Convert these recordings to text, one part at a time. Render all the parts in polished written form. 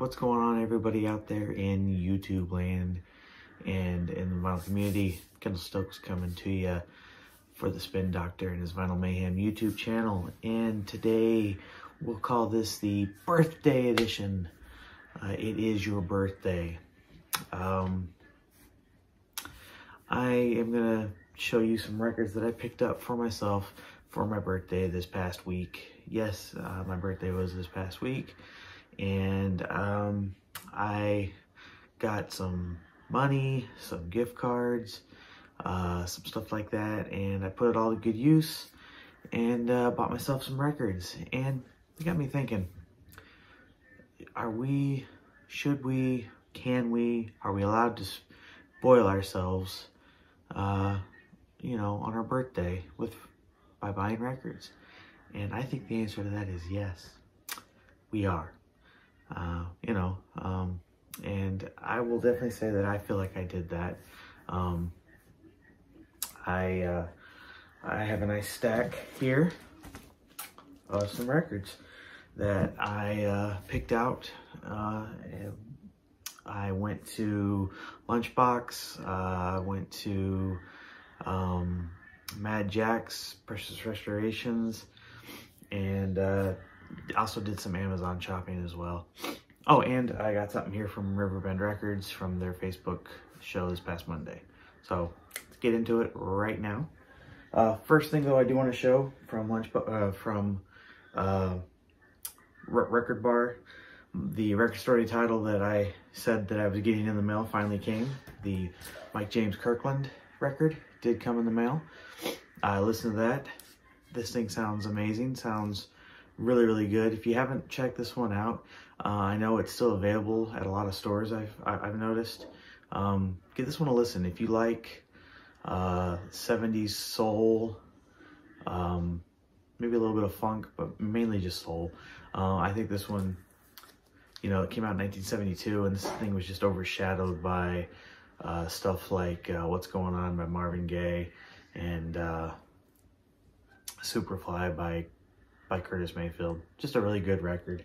what's going on, everybody out there in YouTube land and in the vinyl community? Kendall Stokes coming to you for the Spin Doctor and his Vinyl Mayhem YouTube channel. And today we'll call this the birthday edition. It is your birthday. I am gonna show you some records that I picked up for myself for my birthday this past week. Yes, my birthday was this past week. And I got some money, some gift cards, some stuff like that, and I put it all to good use and bought myself some records. And it got me thinking, are we allowed to spoil ourselves, you know, on our birthday by buying records? And I think the answer to that is yes, we are. And I will definitely say that I feel like I did that. I have a nice stack here of some records that I picked out. I went to Lunchbox, I went to Mad Jack's Precious Restorations, and also did some Amazon shopping as well. Oh, and I got something here from Riverbend Records from their Facebook show this past Monday. So let's get into it right now. First thing though, I do want to show from Record Bar, the record story title that I said that I was getting in the mail finally came. The Mike James Kirkland record did come in the mail. I listened to that. This thing sounds amazing. Sounds really, really good. If you haven't checked this one out, I know it's still available at a lot of stores. I've noticed. Give this one a listen. If you like 70s soul, maybe a little bit of funk, but mainly just soul. I think this one, you know, it came out in 1972, and this thing was just overshadowed by stuff like What's Going On by Marvin Gaye and Superfly by Curtis Mayfield. Just a really good record.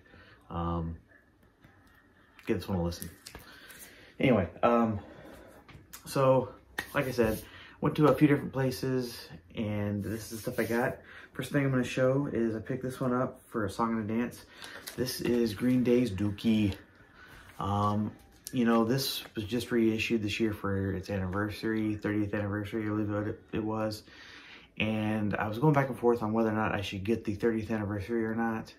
Give this one a listen. Anyway, so like I said, went to a few different places, and this is the stuff I got. First thing I'm going to show is I picked this one up for a song and a dance. This is Green Day's Dookie. You know, this was just reissued this year for its anniversary, 30th anniversary, I believe it was. And I was going back and forth on whether or not I should get the 30th anniversary or not.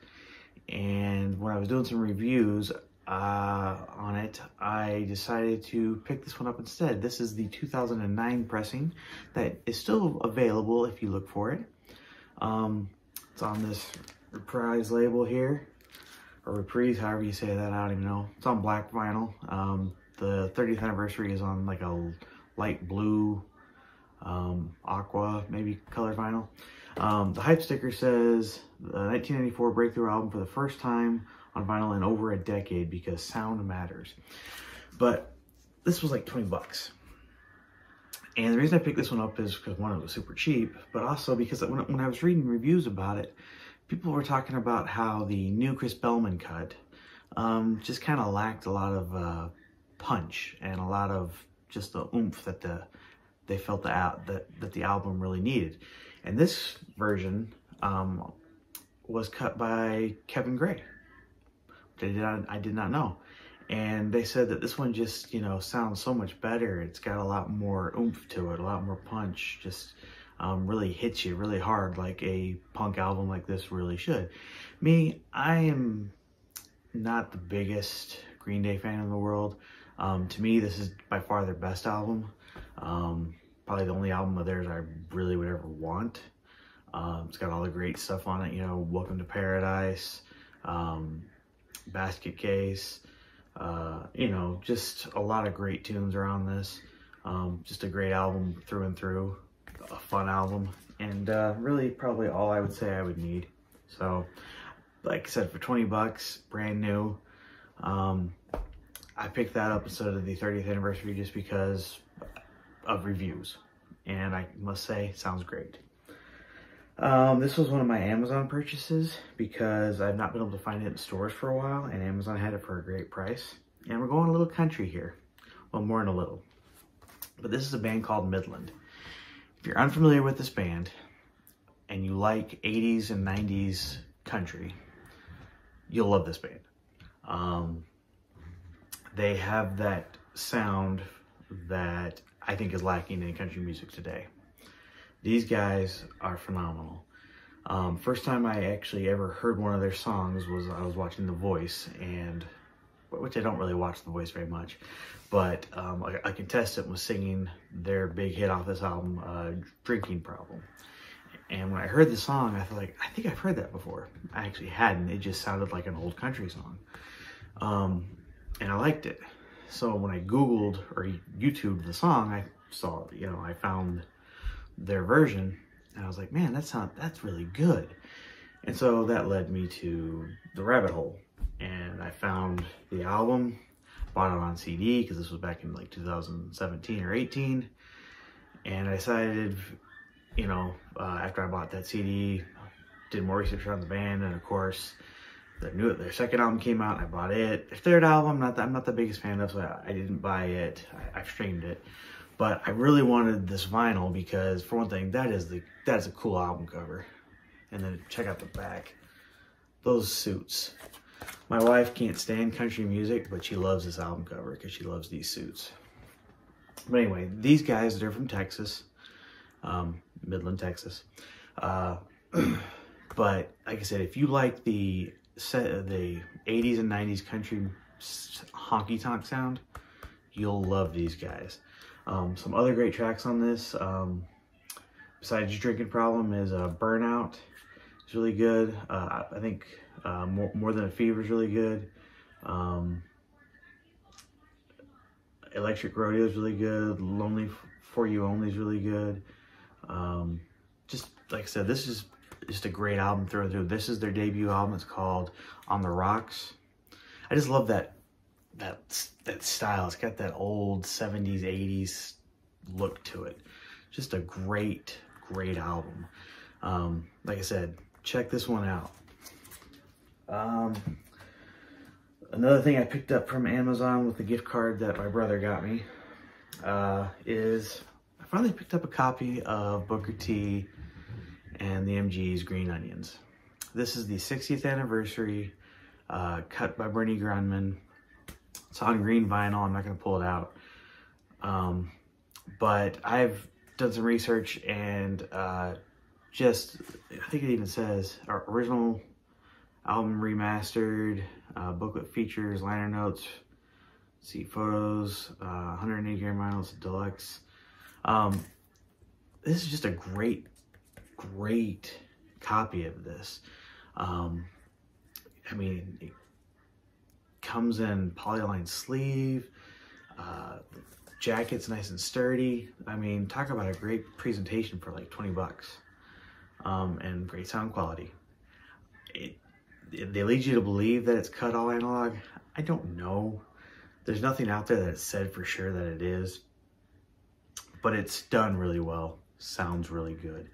And when I was doing some reviews on it, I decided to pick this one up instead. This is the 2009 pressing that is still available if you look for it. It's on this Reprise label here, or Reprise, however you say that, I don't even know. It's on black vinyl. The 30th anniversary is on like a light blue, aqua, maybe color vinyl. The hype sticker says the 1994 breakthrough album for the first time on vinyl in over a decade because sound matters. But this was like 20 bucks. And the reason I picked this one up is because one, it was super cheap, but also because when I was reading reviews about it, people were talking about how the new Chris Bellman cut just kind of lacked a lot of punch and a lot of just the oomph that they felt that the album really needed. And this version was cut by Kevin Gray. I did not know. And they said that this one just, you know, sounds so much better. It's got a lot more oomph to it, a lot more punch, just really hits you really hard like a punk album like this really should. Me, I am not the biggest Green Day fan in the world. To me, this is by far their best album. Probably the only album of theirs I really would ever want. It's got all the great stuff on it, you know, Welcome to Paradise, Basket Case, you know, just a lot of great tunes are on this. Just a great album through and through, a fun album, and really probably all I would say I would need. So, like I said, for 20 bucks, brand new, I picked that up instead of the 30th anniversary just because of reviews, and I must say, sounds great. This was one of my Amazon purchases because I've not been able to find it in stores for a while, and Amazon had it for a great price. And we're going a little country here. Well, more than a little. But this is a band called Midland. If you're unfamiliar with this band and you like 80s and 90s country, you'll love this band. They have that sound that I think is lacking in country music today. These guys are phenomenal. First time I actually ever heard one of their songs was I was watching The Voice, and which I don't really watch The Voice very much, but a contestant was singing their big hit off this album, Drinking Problem. And when I heard the song, I thought, like, I think I've heard that before. I actually hadn't. It just sounded like an old country song. And I liked it. So when I Googled or YouTubed the song, I saw, you know, I found their version, and I was like, man, that's really good. And so that led me to the rabbit hole, and I found the album, bought it on CD because this was back in like 2017 or 18, and I decided, you know, after I bought that CD, did more research on the band, and of course their second album came out, and I bought it. Their third album, I'm not the biggest fan of, so I didn't buy it. I've streamed it. But I really wanted this vinyl because, for one thing, that is a cool album cover. And then check out the back. Those suits. My wife can't stand country music, but she loves this album cover because she loves these suits. But anyway, these guys, they're from Texas. Midland, Texas. But like I said, if you like the 80s and 90s country honky-tonk sound, you'll love these guys. Some other great tracks on this, besides Drinking Problem, is Burnout. It's really good. I think More Than a Fever is really good. Electric Rodeo is really good. Lonely For You Only is really good. Just like I said, this is just a great album through and through. This is their debut album. It's called On the Rocks. I just love that style. It's got that old 70s, 80s look to it. Just a great album. Like I said, check this one out. Another thing I picked up from Amazon with the gift card that my brother got me is I finally picked up a copy of Booker T and the MG's Green Onions. This is the 60th anniversary, cut by Bernie Grundman. It's on green vinyl. I'm not going to pull it out. But I've done some research, and I think it even says our original album remastered, booklet features, liner notes, see photos, 180 gram vinyls, deluxe. This is just a great copy of this. I mean, it comes in polyline sleeve, jacket's nice and sturdy. I mean, talk about a great presentation for like 20 bucks, and great sound quality. They lead you to believe that it's cut all analog. I don't know. There's nothing out there that said for sure that it is, but it's done really well. Sounds really good.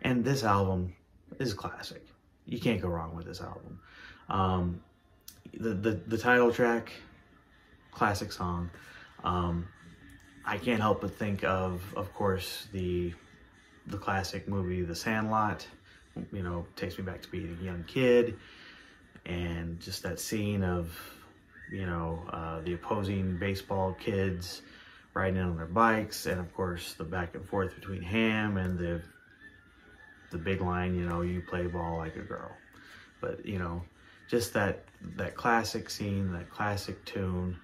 And this album is classic. You can't go wrong with this album. The title track, classic song. I can't help but think of course, the classic movie The Sandlot. You know, takes me back to being a young kid, and just that scene of, you know, the opposing baseball kids riding in on their bikes, and of course the back and forth between Ham and the big line, you know, you play ball like a girl. But, you know, just that classic scene, that classic tune,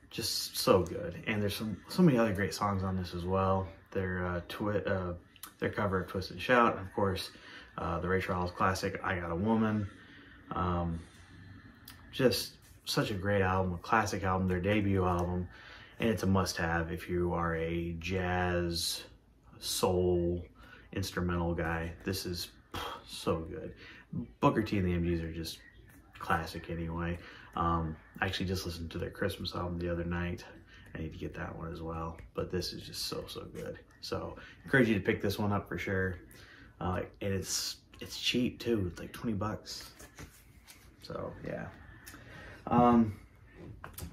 just so good. And there's so many other great songs on this as well. Their cover of Twist and Shout, and of course the Ray Charles classic I Got a Woman. Just such a great album, a classic album, their debut album, and it's a must-have if you are a jazz, soul, instrumental guy. This is so good. Booker T and the MGs are just classic anyway. I actually just listened to their Christmas album the other night. I need to get that one as well, but this is just so good. So encourage you to pick this one up for sure. and it's cheap too. It's like 20 bucks. So yeah. I'm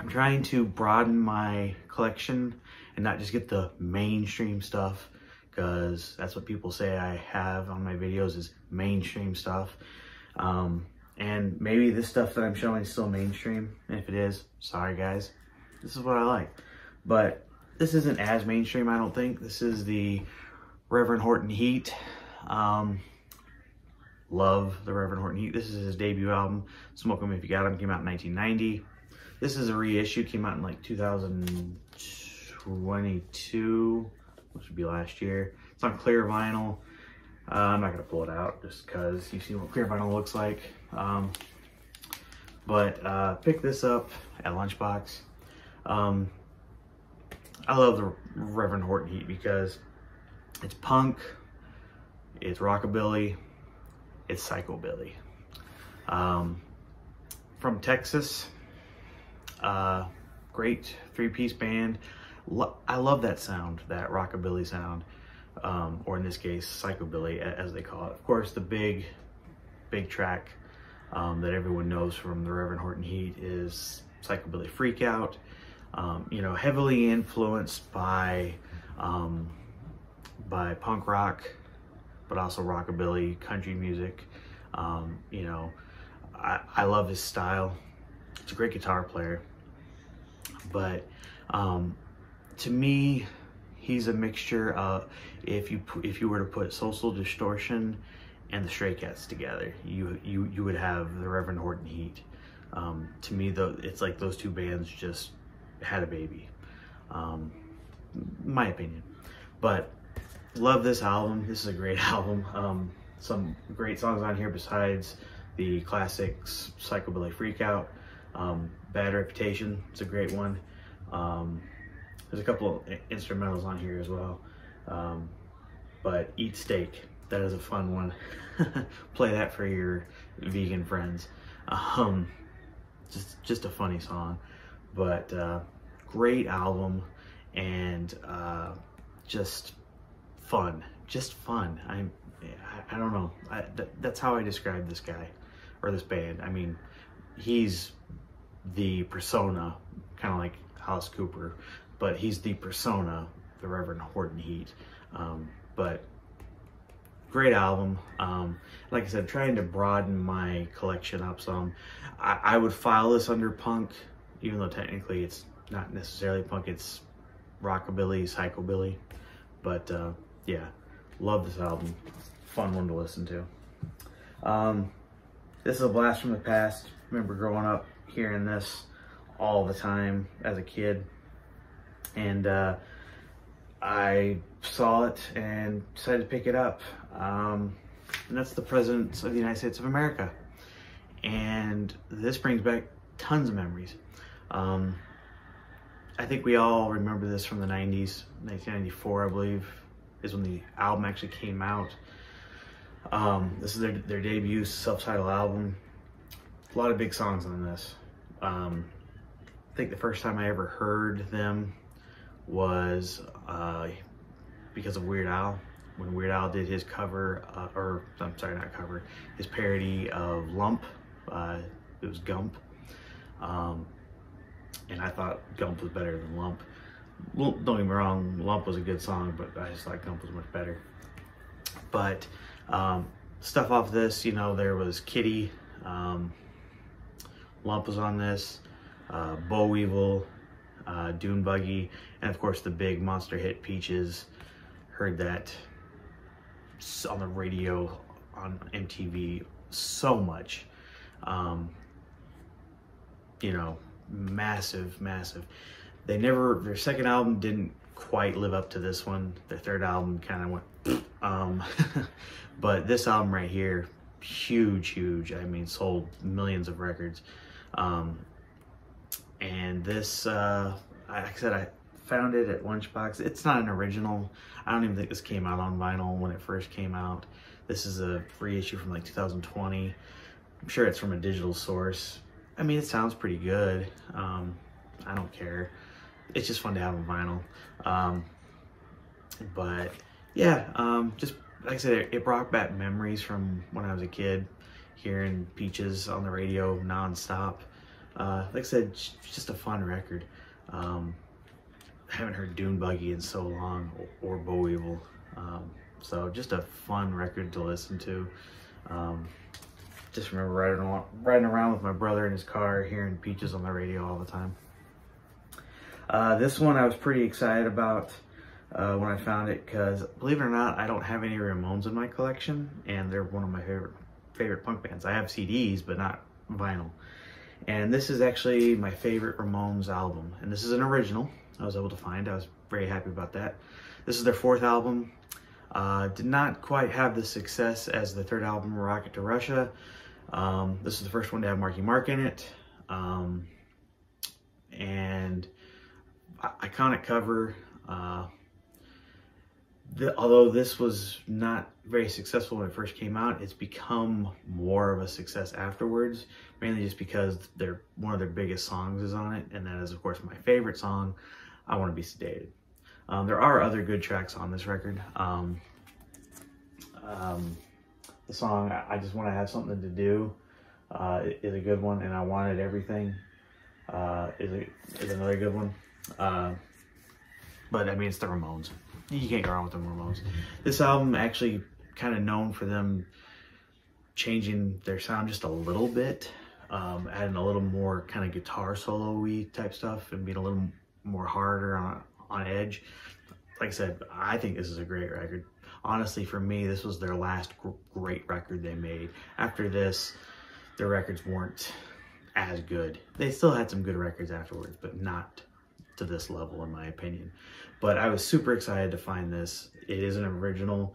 trying to broaden my collection and not just get the mainstream stuff, because that's what people say I have on my videos is mainstream stuff. And maybe this stuff that I'm showing is still mainstream, and if it is, sorry guys, this is what I like. But this isn't as mainstream, I don't think. This is the Reverend Horton Heat. Love the Reverend Horton Heat. This is his debut album, Smoke 'Em If You Got 'Em, came out in 1990. This is a reissue, came out in like 2022, which would be last year. It's on clear vinyl. I'm not gonna pull it out just because you've seen what clear vinyl looks like. Pick this up at Lunchbox. I love the Reverend Horton Heat because it's punk, it's rockabilly, it's psychobilly. From Texas, great three-piece band. I love that sound, that rockabilly sound, or in this case, psychobilly, as they call it. Of course, the big track that everyone knows from the Reverend Horton Heat is Psychobilly Freakout. You know, heavily influenced by punk rock, but also rockabilly, country music. You know, I love his style. He's a great guitar player, but to me, he's a mixture of, if you were to put Social Distortion and the Stray Cats together, you would have the Reverend Horton Heat. To me, though, it's like those two bands just had a baby, my opinion. But love this album. This is a great album. Some great songs on here besides the classics, Psychobilly Freakout. Bad Reputation, it's a great one. There's a couple of instrumentals on here as well. But Eat Steak, that is a fun one. Play that for your vegan friends. Just a funny song, but great album, and just fun. I don't know. That's how I describe this guy or this band. I mean, he's the persona, kind of like Alice Cooper, but he's the persona, the Reverend Horton Heat. But great album. Like I said, trying to broaden my collection up some. I would file this under punk, even though technically it's not necessarily punk, it's rockabilly, psychobilly. But yeah, love this album. Fun one to listen to. This is a blast from the past. Remember growing up hearing this all the time as a kid, and I saw it and decided to pick it up. And that's the President of the United States of America. And this brings back tons of memories. I think we all remember this from the 90s. 1994, I believe, is when the album actually came out. This is their debut self-titled album. A lot of big songs on this. I think the first time I ever heard them was because of Weird Al. When Weird Al did his cover, or I'm sorry, not cover, his parody of Lump. It was Gump. And I thought Gump was better than Lump. Well, don't get me wrong, Lump was a good song, but I just thought Gump was much better. But stuff off this, you know, there was Kitty, Lump was on this, Boll Weevil, Dune Buggy, and of course the big monster hit Peaches. Heard that on the radio, on MTV so much. You know, massive. Their second album didn't quite live up to this one. Their third album kind of went, but this album right here, huge. I mean, sold millions of records. And this, like I said, I found it at Lunchbox. It's not an original. I don't even think this came out on vinyl when it first came out. This is a reissue from like 2020. I'm sure it's from a digital source. I mean, it sounds pretty good. I don't care. It's just fun to have on vinyl. But yeah, just like I said, it brought back memories from when I was a kid, hearing Peaches on the radio nonstop. Like I said, just a fun record. Haven't heard Dune Buggy in so long, or Bo Evil. So just a fun record to listen to. Just remember riding around with my brother in his car, hearing Peaches on the radio all the time. This one I was pretty excited about when I found it, because believe it or not, I don't have any Ramones in my collection, and they're one of my favorite punk bands. I have CDs, but not vinyl. And this is actually my favorite Ramones album, and this is an original I was able to find. I was very happy about that. This is their 4th album. Did not quite have the success as the 3rd album, Rocket to Russia. This is the first one to have Marky Mark in it. And iconic cover. Although this was not very successful when it first came out, it's become more of a success afterwards, mainly just because one of their biggest songs is on it, and that is, of course, my favorite song, I Want to Be Sedated. There are other good tracks on this record. The song I Just Want to Have Something to Do is a good one, and I Wanted Everything is another good one. But I mean, it's the Ramones. You can't go wrong with the Ramones. This album actually kind of known for them changing their sound just a little bit, adding a little more kind of guitar solo-y type stuff, and being a little more harder on edge. Like I said, I think this is a great record. Honestly, for me, this was their last great record they made. After this, their records weren't as good. They still had some good records afterwards, but not to this level, in my opinion. But I was super excited to find this. It is an original.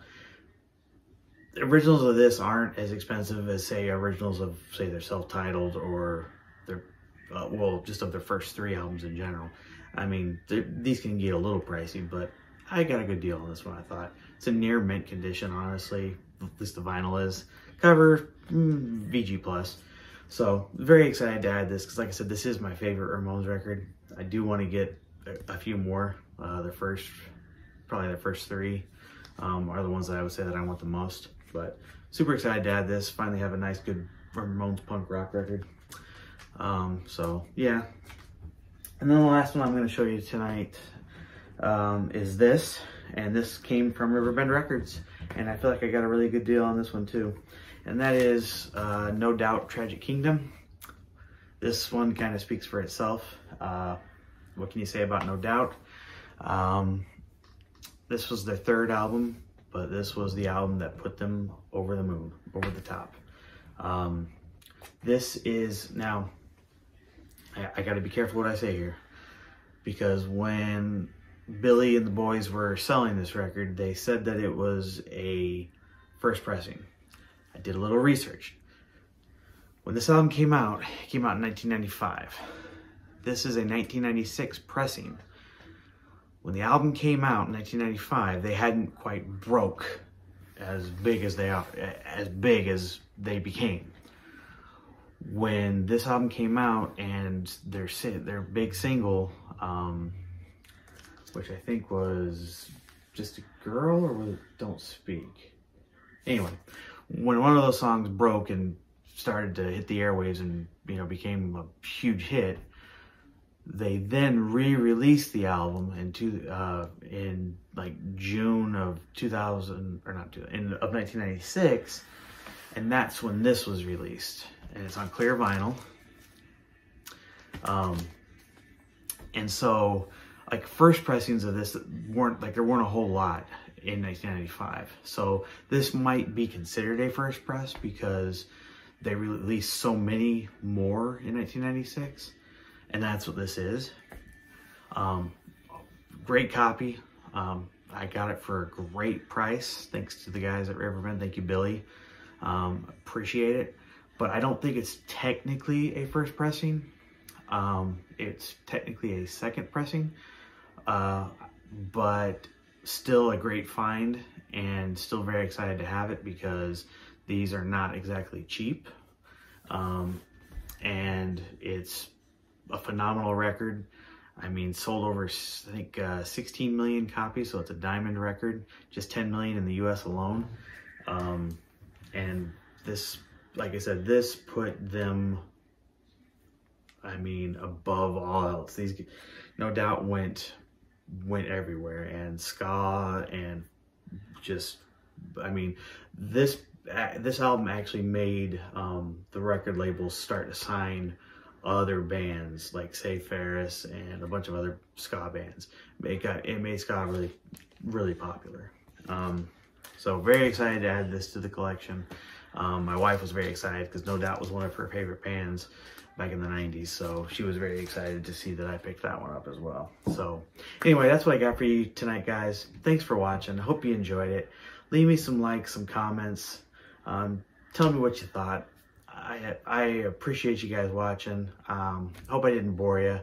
The originals of this aren't as expensive as, say, originals of, say, their self-titled or their, well, just of their first 3 albums in general. I mean, these can get a little pricey, but I got a good deal on this one, I thought. It's in near mint condition, honestly. At least the vinyl is. Cover, VG+. So, very excited to add this, because like I said, this is my favorite Ramones record. I do want to get a few more. Probably their first 3 are the ones that I would say that I want the most. But super excited to add this. Finally have a nice, good Ramones punk rock record. So, yeah. And then the last one I'm going to show you tonight is this. And this came from Riverbend Records. And I feel like I got a really good deal on this one too. And that is No Doubt Tragic Kingdom. This one kind of speaks for itself. What can you say about No Doubt? This was their 3rd album, but this was the album that put them over the moon, over the top. This is, now, I got to be careful what I say here, because when Billy and the boys were selling this record, they said that it was a first pressing. I did a little research. When this album came out, it came out in 1995. This is a 1996 pressing. When the album came out in 1995, they hadn't quite broke as big as they became. When this album came out and their big single, which I think was Just a Girl, or was it Don't Speak? Anyway, when one of those songs broke and started to hit the airwaves and, you know, became a huge hit, they then re-released the album in like June of 1996, and that's when this was released, and it's on clear vinyl. And so, like, first pressings of this there weren't a whole lot in 1995. So this might be considered a first press because they released so many more in 1996. And that's what this is. Great copy. I got it for a great price, thanks to the guys at Riverbend. Thank you, Billy. Appreciate it. But I don't think it's technically a first pressing. It's technically a second pressing. But still a great find, and still very excited to have it, because these are not exactly cheap. And it's a phenomenal record. I mean, sold over, I think, 16 million copies, so it's a diamond record, just 10 million in the US alone. And this, like I said, this put them, I mean, above all else. These, no doubt, went everywhere, and ska, and just, I mean, this album actually made the record labels start to sign other bands like Say Ferris and a bunch of other ska bands. It made ska really popular. So very excited to add this to the collection. My wife was very excited because No Doubt was one of her favorite bands back in the 90s, so she was very excited to see that I picked that one up as well. So anyway, that's what I got for you tonight, guys. Thanks for watching. I hope you enjoyed it. Leave me some likes, some comments. Tell me what you thought. I appreciate you guys watching. Hope I didn't bore you.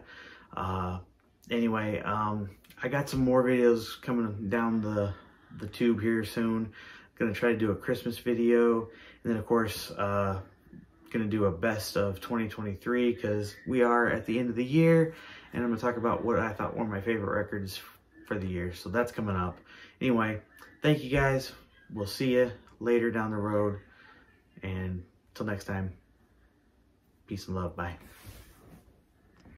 Anyway, I got some more videos coming down the tube here soon. Gonna try to do a Christmas video, and then of course gonna do a best of 2023 because we are at the end of the year, and I'm gonna talk about what I thought were my favorite records for the year. So that's coming up. Anyway, thank you guys. We'll see you later down the road, and till next time, peace and love. Bye.